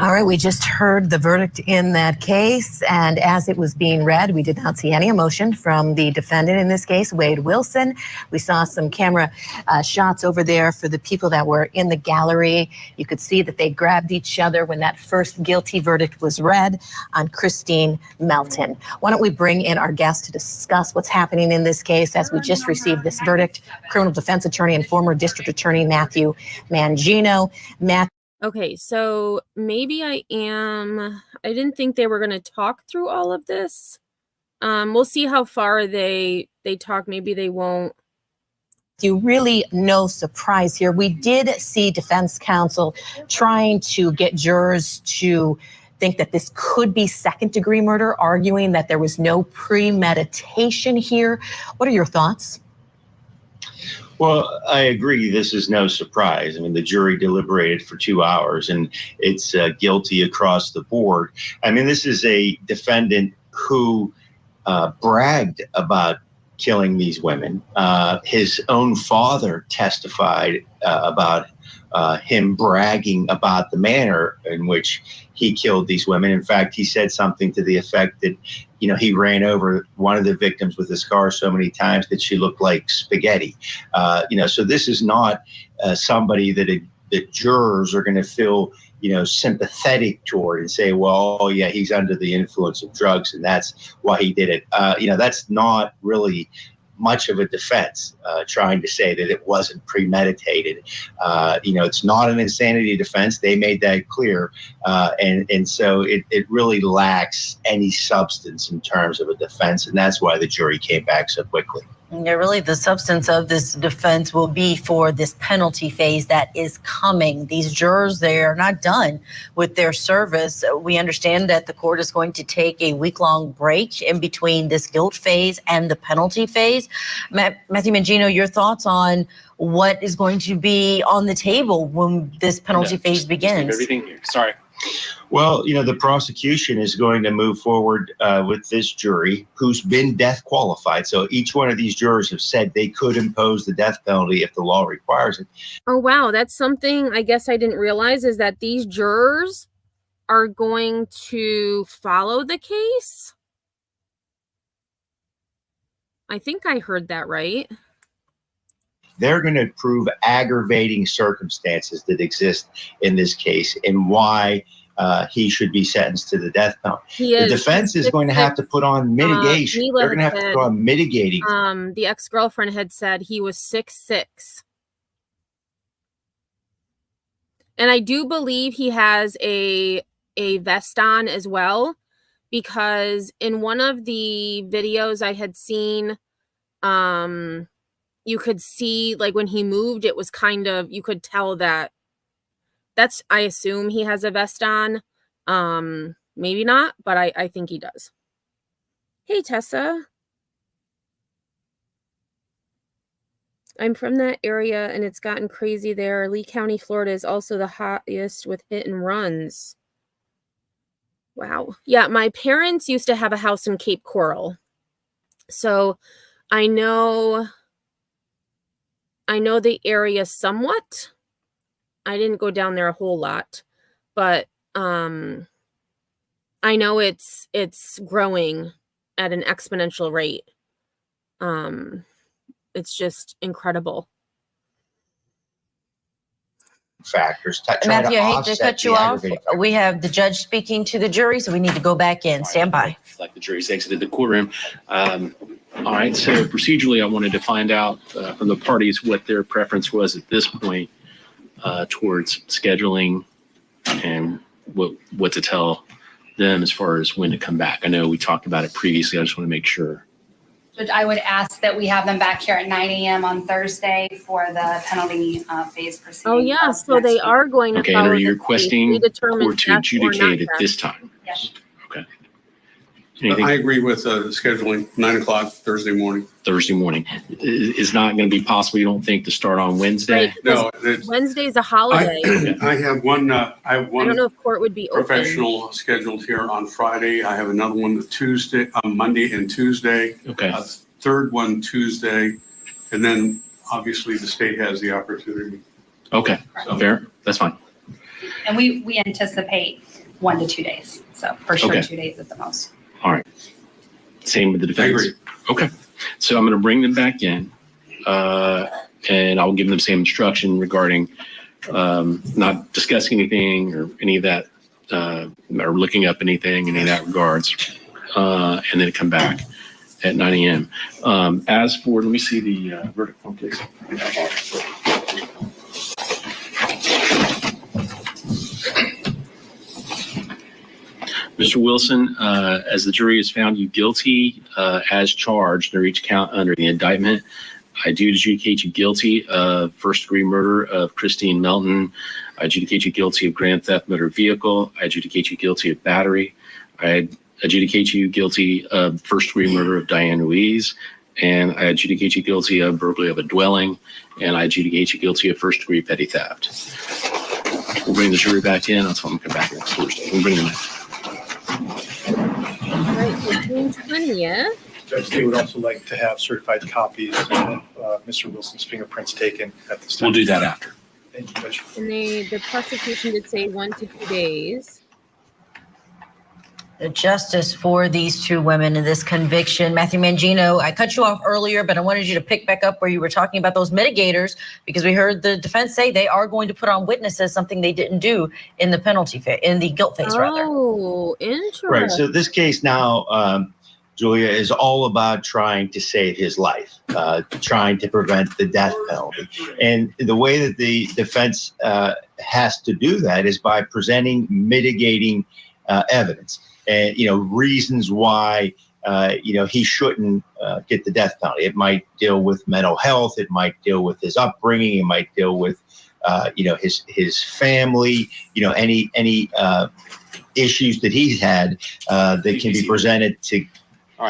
All right, we just heard the verdict in that case, and as it was being read, we did not see any emotion from the defendant in this case, Wade Wilson. We saw some camera shots over there for the people that were in the gallery. You could see that they grabbed each other when that first guilty verdict was read on Christine Melton. Why don't we bring in our guest to discuss what's happening in this case as we just received this verdict. Criminal defense attorney and former district attorney Matthew Mangino. Okay, so maybe I didn't think they were going to talk through all of this. We'll see how far they talk. Maybe they won't. Really no surprise here. We did see defense counsel trying to get jurors to think that this could be second-degree murder, arguing that there was no premeditation here. What are your thoughts? Well, I agree. This is no surprise. I mean, the jury deliberated for 2 hours and it's guilty across the board. I mean, this is a defendant who bragged about killing these women. His own father testified about him bragging about the manner in which he killed these women. In fact, he said something to the effect that, you know, he ran over one of the victims with his car so many times that she looked like spaghetti. So this is not somebody that jurors are going to feel, sympathetic toward and say, well, oh yeah, he's under the influence of drugs and that's why he did it. That's not really much of a defense, trying to say that it wasn't premeditated. It's not an insanity defense. They made that clear. And so it really lacks any substance in terms of a defense. And that's why the jury came back so quickly. Yeah, really, the substance of this defense will be for this penalty phase that is coming. These jurors, they are not done with their service. We understand that the court is going to take a week-long break in between this guilt phase and the penalty phase. Matthew Mangino, your thoughts on what is going to be on the table when this penalty phase begins? Everything here. Sorry. Well, the prosecution is going to move forward with this jury who's been death qualified. So each one of these jurors have said they could impose the death penalty if the law requires it. Oh, wow. That's something I guess I didn't realize, is that these jurors are going to follow the case. I think I heard that right. They're going to prove aggravating circumstances that exist in this case and why he should be sentenced to the death penalty. The defense is going to have to put on mitigation. They're going to have to put on mitigating. The ex-girlfriend had said he was 6'6". And I do believe he has a vest on as well, because in one of the videos I had seen, you could see, like, when he moved, it was kind of, you could tell that's, I assume he has a vest on. Maybe not, but I think he does. Hey, Tessa. I'm from that area and it's gotten crazy there. Lee County, Florida is also the hottest with hit and runs. Wow. Yeah, my parents used to have a house in Cape Coral. So I know the area somewhat. I didn't go down there a whole lot, but I know it's growing at an exponential rate. It's just incredible. Factors. Matthew, I hate to cut you off. We have the judge speaking to the jury, so we need to go back in. Stand by. Like the jury's exited the courtroom. All right, so procedurally, I wanted to find out from the parties what their preference was at this point towards scheduling and what to tell them as far as when to come back. I know we talked about it previously. I just want to make sure. But I would ask that we have them back here at 9 a.m. on Thursday for the penalty phase proceeding. Oh, yeah, so they are going to Okay, follow and are you the requesting court to adjudicate at this time? Yes. Okay. Anything? I agree with the scheduling, 9 o'clock Thursday morning. Thursday morning. Is not going to be possible, you don't think, to start on Wednesday? Right, No, Wednesday's a holiday. I have one, I don't know if court would be open. professional scheduled here on Friday. I have another one Tuesday, Monday and Tuesday. Okay. A third one Tuesday. And then obviously the state has the opportunity. Okay, fair. That's fine. And we anticipate 1 to 2 days. So for sure, Okay. 2 days at the most. All right. Same with the defense. I agree. Okay. So I'm going to bring them back in, and I'll give them the same instruction regarding not discussing anything or any of that, or looking up anything, any of that regards, and then come back at 9 a.m. As for, let me see the verdict form, please. Mr. Wilson, as the jury has found you guilty as charged under each count under the indictment, I do adjudicate you guilty of first-degree murder of Christine Melton. I adjudicate you guilty of grand theft motor vehicle. I adjudicate you guilty of battery. I adjudicate you guilty of first-degree murder of Diane Ruiz. And I adjudicate you guilty of burglary of a dwelling. And I adjudicate you guilty of first-degree petty theft. We'll bring the jury back in. I'll tell them to come back next Thursday. We'll bring them in. All right, so June 20th. Judge, they would also like to have certified copies of Mr. Wilson's fingerprints taken at this time. We'll do that after. Thank you, Judge. And the prosecution did say 1 to 2 days. The justice for these two women in this conviction. Matthew Mangino, I cut you off earlier, but I wanted you to pick back up where you were talking about those mitigators, because we heard the defense say they are going to put on witnesses, something they didn't do in the penalty phase, in the guilt phase, rather. Oh, interesting. Right. So this case now, Julia, is all about trying to save his life, trying to prevent the death penalty. And the way that the defense has to do that is by presenting mitigating evidence and, reasons why, he shouldn't get the death penalty. It might deal with mental health. It might deal with his upbringing. It might deal with, his family, any issues that he's had that can be presented to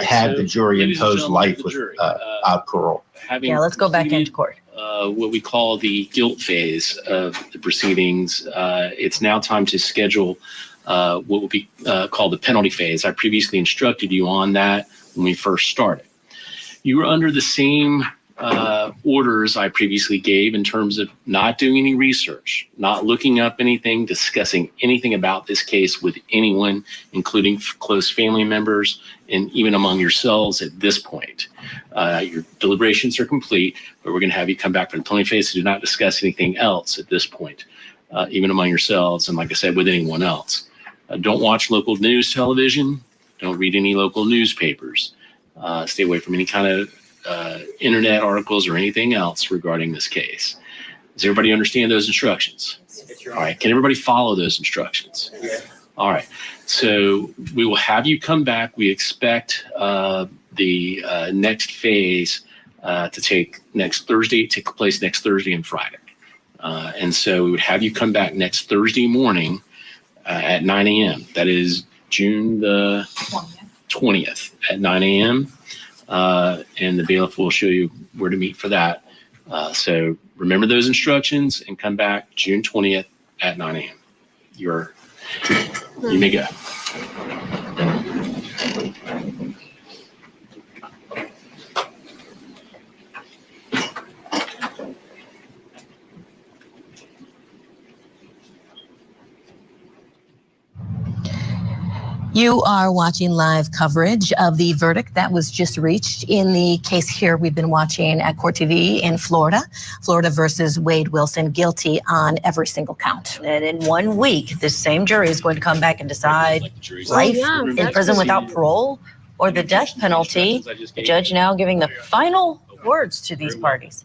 have the jury impose life without parole. Yeah, let's go back into court. What we call the guilt phase of the proceedings. It's now time to schedule what would be called the penalty phase. I previously instructed you on that when we first started. You were under the same orders I previously gave in terms of not doing any research, not looking up anything, discussing anything about this case with anyone, including close family members and even among yourselves at this point. Your deliberations are complete, but we're going to have you come back for the penalty phase to do not discuss anything else at this point, even among yourselves and, like I said, with anyone else. Don't watch local news television. Don't read any local newspapers. Stay away from any kind of internet articles or anything else regarding this case. Does everybody understand those instructions? All right. Can everybody follow those instructions? All right. So we will have you come back. We expect the next phase to take place next Thursday and Friday. And so we would have you come back next Thursday morning at 9 a.m. That is June the 20th at 9 a.m. And the bailiff will show you where to meet for that. So remember those instructions and come back June 20th at 9 a.m. You may go. You are watching live coverage of the verdict that was just reached in the case here we've been watching at Court TV in Florida. Florida versus Wade Wilson, guilty on every single count. And in 1 week, this same jury is going to come back and decide life in prison without parole or the death penalty. The judge now giving the final words to these parties.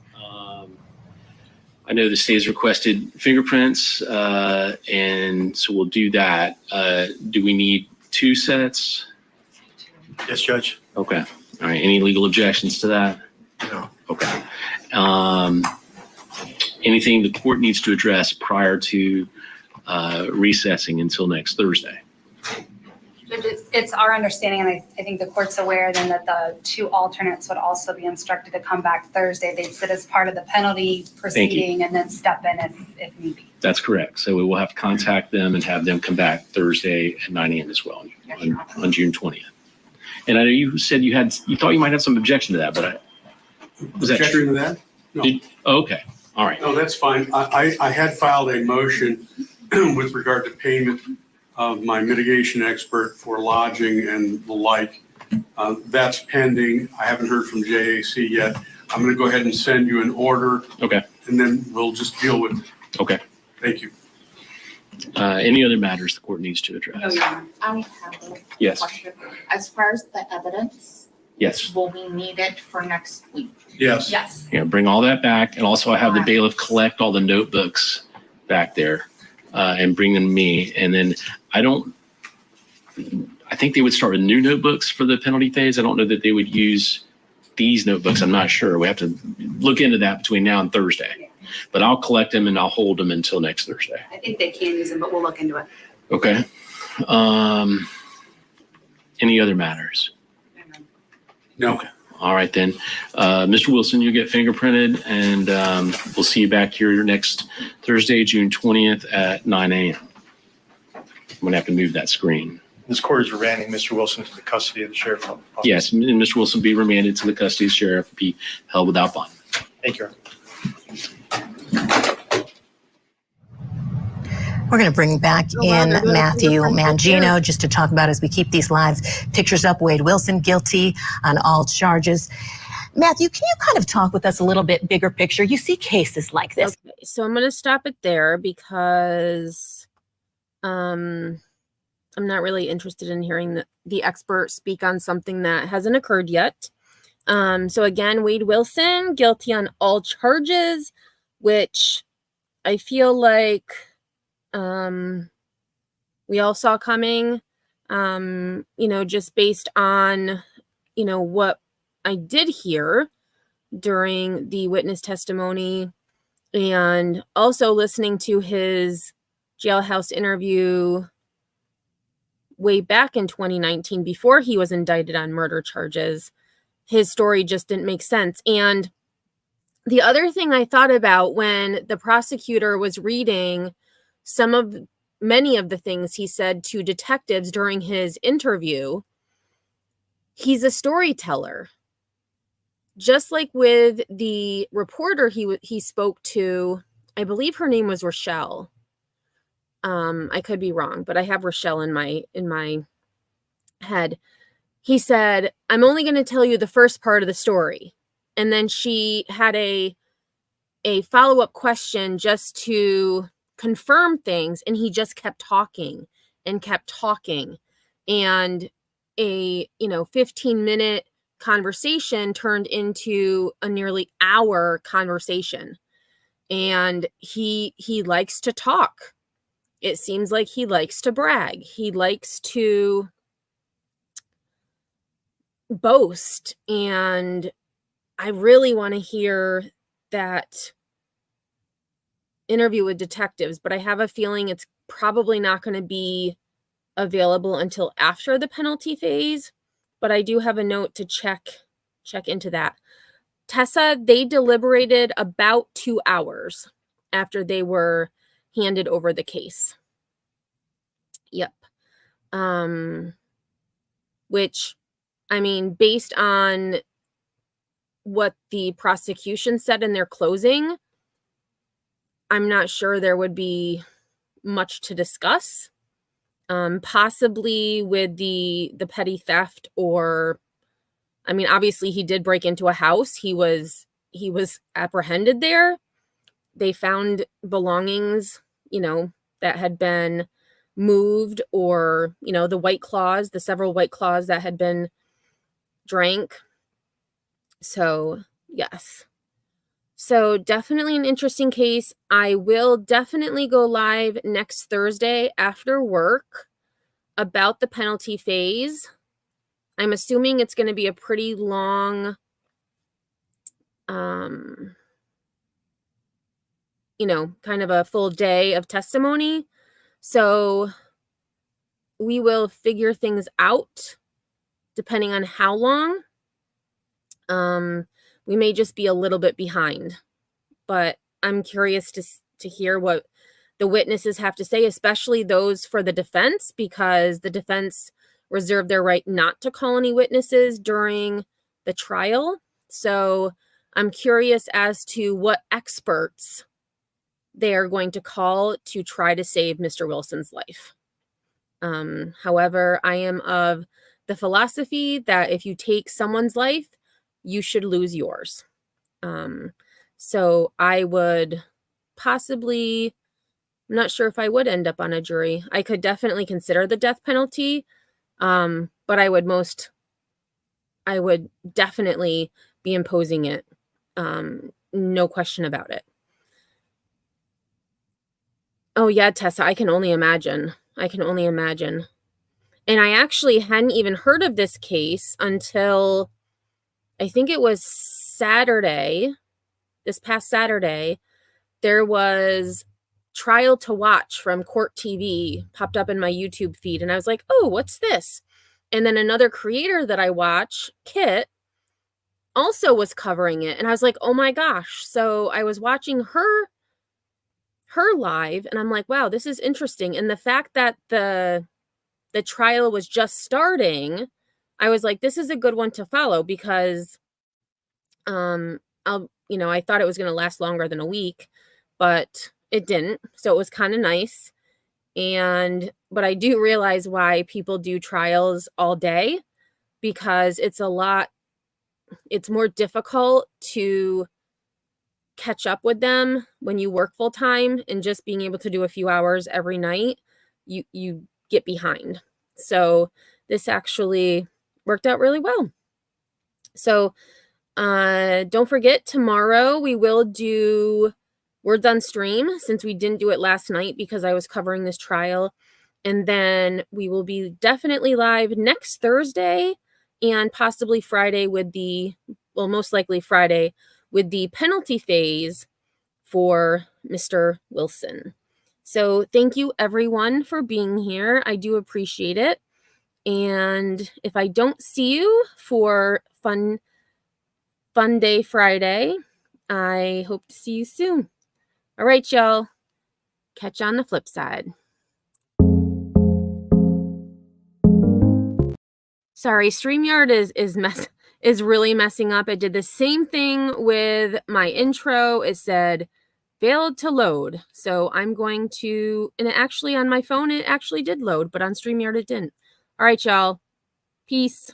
I know the state has requested fingerprints, and so we'll do that. Do we need 2 sets? Yes, Judge. Okay. All right. Any legal objections to that? No. Okay. Anything the court needs to address prior to recessing until next Thursday? It's our understanding, and I think the court's aware then that the 2 alternates would also be instructed to come back Thursday. They'd sit as part of the penalty proceeding and then step in if need be. That's correct. So we will have to contact them and have them come back Thursday at 9 a.m. as well on June 20th. And I know you said you thought you might have some objection to that, but was that Objection true? to that? No. Okay. All right. No, that's fine. I had filed a motion with regard to payment of my mitigation expert for lodging and the like. That's pending. I haven't heard from JAC yet. I'm going to go ahead and send you an order. Okay. And then we'll just deal with it. Okay. Thank you. Any other matters the court needs to address? No, Your Honor. I have a Yes. question. As far as the evidence, Yes. will we need it for next week? Yes. Yes. Yeah, bring all that back. And also I have the bailiff collect all the notebooks back there and bring them to me. And then I think they would start with new notebooks for the penalty phase. I don't know that they would use these notebooks. I'm not sure. We have to look into that between now and Thursday. But I'll collect them and I'll hold them until next Thursday. I think they can use them, but we'll look into it. Okay. Any other matters? No. Okay. All right then. Mr. Wilson, you'll get fingerprinted and we'll see you back here next Thursday, June 20th at 9 a.m. I'm going to have to move that screen. This court is remanding Mr. Wilson to the custody of the sheriff's office. Yes, and Mr. Wilson be remanded to the custody of the sheriff, be held without bond. Thank you, Your Honor. We're going to bring back in Matthew Mangino just to talk about, as we keep these live pictures up, Wade Wilson guilty on all charges. Matthew, can you kind of talk with us a little bit bigger picture? You see cases like this. Okay, so I'm going to stop it there because I'm not really interested in hearing the expert speak on something that hasn't occurred yet. So again, Wade Wilson, guilty on all charges, which I feel like we all saw coming, just based on, what I did hear during the witness testimony and also listening to his jailhouse interview way back in 2019 before he was indicted on murder charges. His story just didn't make sense. And the other thing I thought about when the prosecutor was reading some of many of the things he said to detectives during his interview, he's a storyteller. Just like with the reporter he spoke to, I believe her name was Rochelle. I could be wrong, but I have Rochelle in my head. He said, "I'm only going to tell you the first part of the story." And then she had a follow-up question just to confirm things, and he just kept talking and kept talking. And a 15-minute conversation turned into a nearly hour conversation. And he likes to talk. It seems like he likes to brag. He likes to boast. And I really want to hear that interview with detectives, but I have a feeling it's probably not going to be available until after the penalty phase. But I do have a note to check into that. Tessa, they deliberated about 2 hours after they were handed over the case. Yep. Which, I mean, based on what the prosecution said in their closing, I'm not sure there would be much to discuss. Possibly with the petty theft, or, I mean, obviously he did break into a house. He was apprehended there. They found belongings, that had been moved, or, the several White Claws that had been drank. So, yes. So definitely an interesting case. I will definitely go live next Thursday after work about the penalty phase. I'm assuming it's going to be a pretty long, kind of a full day of testimony. So we will figure things out depending on how long. We may just be a little bit behind, but I'm curious to hear what the witnesses have to say, especially those for the defense, because the defense reserved their right not to call any witnesses during the trial. So I'm curious as to what experts they are going to call to try to save Mr. Wilson's life. However, I am of the philosophy that if you take someone's life, you should lose yours. So I would possibly, I'm not sure if I would end up on a jury. I could definitely consider the death penalty, but I would definitely be imposing it. No question about it. Oh yeah, Tessa, I can only imagine. And I actually hadn't even heard of this case until I think it was Saturday, this past Saturday. There was Trial to Watch from Court TV popped up in my YouTube feed, and I was like, oh, what's this? And then another creator that I watch, Kit, also was covering it, and I was like, oh my gosh. So I was watching her live, and I'm like, wow, this is interesting. And the fact that the trial was just starting, I was like, this is a good one to follow, because I thought it was going to last longer than a week, but it didn't. So it was kind of nice. But I do realize why people do trials all day, because it's more difficult to catch up with them when you work full time, and just being able to do a few hours every night, you get behind. So this actually worked out really well. So don't forget, tomorrow we will do Words on Stream, since we didn't do it last night because I was covering this trial. And then we will be definitely live next Thursday and possibly Friday most likely Friday with the penalty phase for Mr. Wilson. So thank you everyone for being here. I do appreciate it. And if I don't see you for Fun Day Friday, I hope to see you soon. All right, y'all. Catch you on the flip side. Sorry, StreamYard is really messing up. It did the same thing with my intro. It said failed to load. So I'm going to, and it actually on my phone, it actually did load, but on StreamYard it didn't. All right, y'all. Peace.